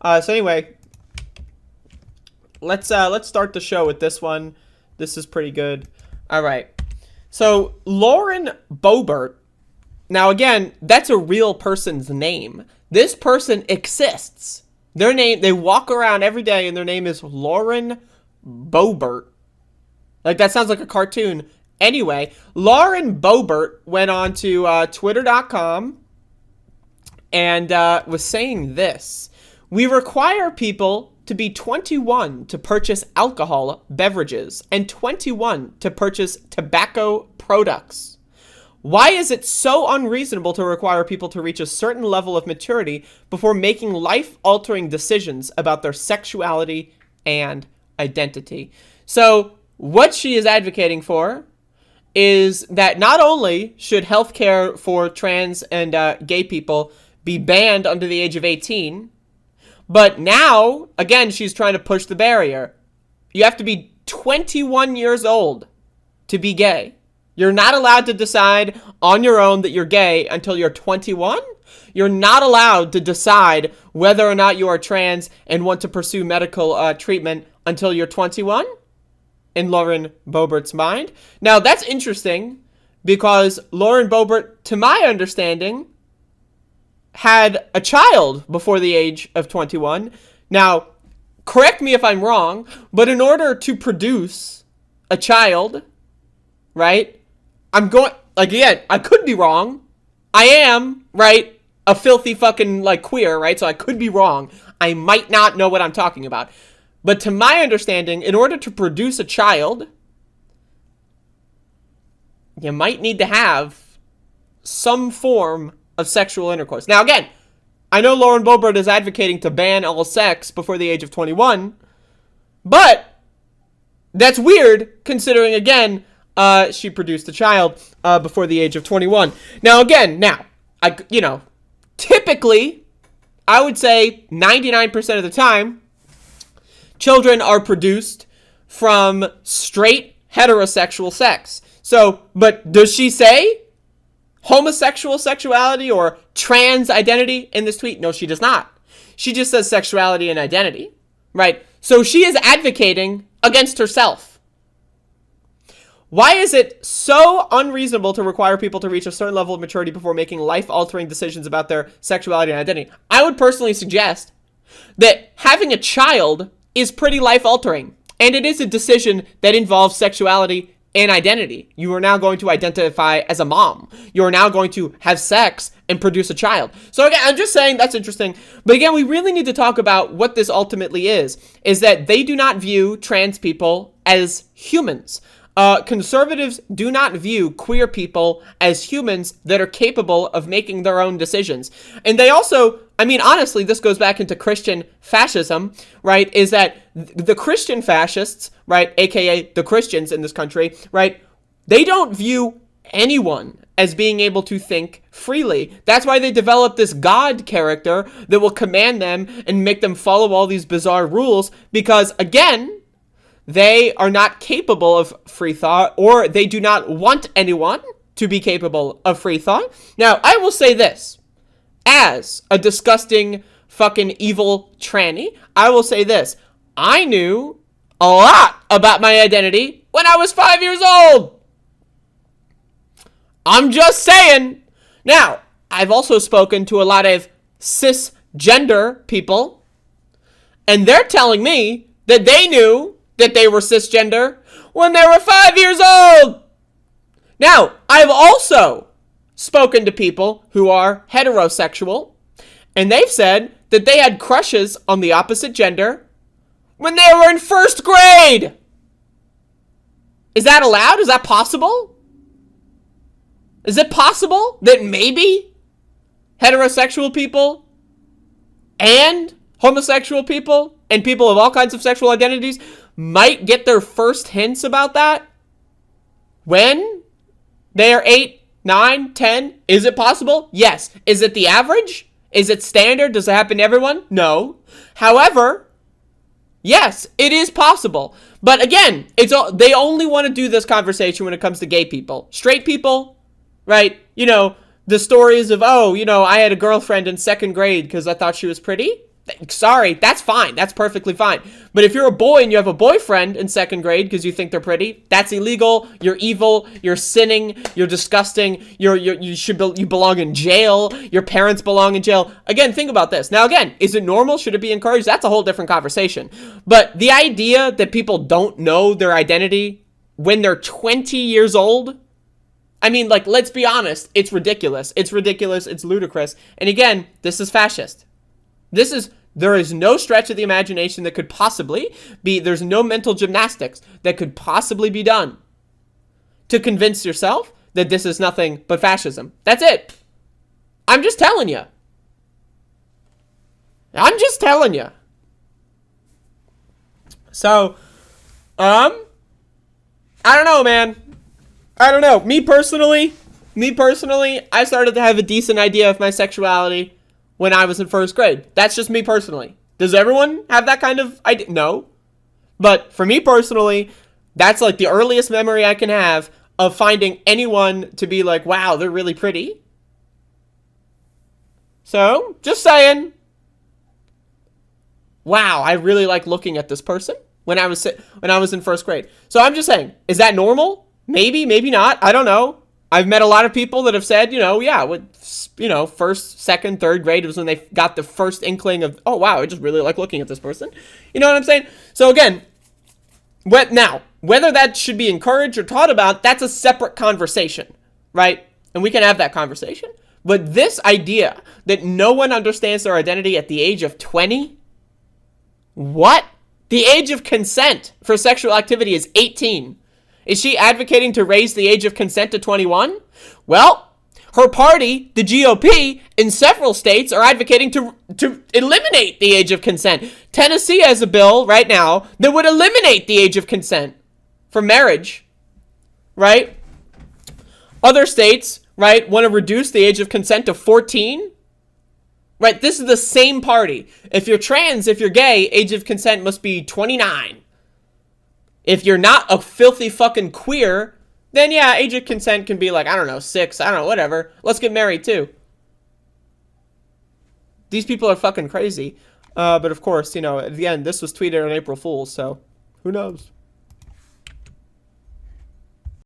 So anyway, let's start the show with this one. This is pretty good. All right. So Lauren Boebert. Now again, that's a real person's name. This person exists. Their name, they walk around every day and their name is Lauren Boebert. Like, that sounds like a cartoon. Anyway, Lauren Boebert went on to twitter.com and was saying this. We require people to be 21 to purchase alcohol beverages and 21 to purchase tobacco products. Why is it so unreasonable to require people to reach a certain level of maturity before making life-altering decisions about their sexuality and identity? So what she is advocating for is that not only should healthcare for trans and gay people be banned under the age of 18, but now, again, she's trying to push the barrier. You have to be 21 years old to be gay. You're not allowed to decide on your own that you're gay until you're 21. You're not allowed to decide whether or not you are trans and want to pursue medical treatment until you're 21, in Lauren Boebert's mind. Now, that's interesting because Lauren Boebert, to my understanding, had a child before the age of 21. Now, correct me if I'm wrong, but in order to produce a child, right, again, I could be wrong. I am, right, a filthy fucking, queer, right? So I could be wrong. I might not know what I'm talking about. But to my understanding, in order to produce a child, you might need to have some form of sexual intercourse. Now, again, I know Lauren Boebert is advocating to ban all sex before the age of 21, but that's weird considering, again, she produced a child before the age of 21. Now, again, typically, I would say 99% of the time, children are produced from straight heterosexual sex. So, but does she say homosexual sexuality or trans identity in this tweet? No, she does not. She just says sexuality and identity, right? So she is advocating against herself. Why is it so unreasonable to require people to reach a certain level of maturity before making life-altering decisions about their sexuality and identity? I would personally suggest that having a child is pretty life-altering, and it is a decision that involves sexuality and identity. You are now going to identify as a mom. You are now going to have sex and produce a child. So again, I'm just saying that's interesting. But again, we really need to talk about what this ultimately is that they do not view trans people as humans. Conservatives do not view queer people as humans that are capable of making their own decisions. And they also, honestly, this goes back into Christian fascism, right? Is that the Christian fascists, right, aka the Christians in this country, right, they don't view anyone as being able to think freely. That's why they develop this God character that will command them and make them follow all these bizarre rules because, again, they are not capable of free thought, or they do not want anyone to be capable of free thought. Now, I will say this. As a disgusting fucking evil tranny, I will say this. I knew a lot about my identity when I was 5 years old. I'm just saying. Now, I've also spoken to a lot of cisgender people, and they're telling me that they knew that they were cisgender when they were 5 years old. Now, I've also spoken to people who are heterosexual, and they've said that they had crushes on the opposite gender when they were in first grade. Is that allowed? Is that possible? Is it possible that maybe heterosexual people and homosexual people and people of all kinds of sexual identities might get their first hints about that when they are 8, 9, 10? Is it possible? Yes. Is it the average? Is it standard? Does it happen to everyone? No. However, yes, it is possible. But again, they only want to do this conversation when it comes to gay people. Straight people, right? The stories of, I had a girlfriend in second grade because I thought she was pretty. Sorry, that's fine. That's perfectly fine. But if you're a boy and you have a boyfriend in 2nd grade because you think they're pretty, that's illegal. You're evil. You're sinning. You're disgusting. You belong in jail. Your parents belong in jail. Again, think about this. Now, again, is it normal? Should it be encouraged? That's a whole different conversation. But the idea that people don't know their identity when they're 20 years old, I mean, like, let's be honest. It's ridiculous. It's ridiculous. It's ludicrous. And again, this is fascist. There is no stretch of the imagination that could possibly be, there's no mental gymnastics that could possibly be done to convince yourself that this is nothing but fascism. That's it. I'm just telling you. So, I don't know, man. I don't know. Me personally, I started to have a decent idea of my sexuality when I was in 1st grade. That's just me personally. Does everyone have that kind of idea? No. But for me personally, that's like the earliest memory I can have of finding anyone to be like, wow, they're really pretty. So, just saying. Wow, I really like looking at this person when I was in 1st grade. So I'm just saying, is that normal? Maybe, maybe not. I don't know. I've met a lot of people that have said, yeah, with, 1st, 2nd, 3rd grade was when they got the first inkling of, oh, wow, I just really like looking at this person. You know what I'm saying? So again, whether that should be encouraged or taught about, that's a separate conversation, right? And we can have that conversation. But this idea that no one understands their identity at the age of 20, what? The age of consent for sexual activity is 18. Is she advocating to raise the age of consent to 21? Well, her party, the GOP, in several states are advocating to eliminate the age of consent. Tennessee has a bill right now that would eliminate the age of consent for marriage, right? Other states, right, want to reduce the age of consent to 14. Right, this is the same party. If you're trans, if you're gay, age of consent must be 29. If you're not a filthy fucking queer, then yeah, age of consent can be like, I don't know, 6, I don't know, whatever. Let's get married too. These people are fucking crazy. But of course, at the end, this was tweeted on April Fool's, so who knows?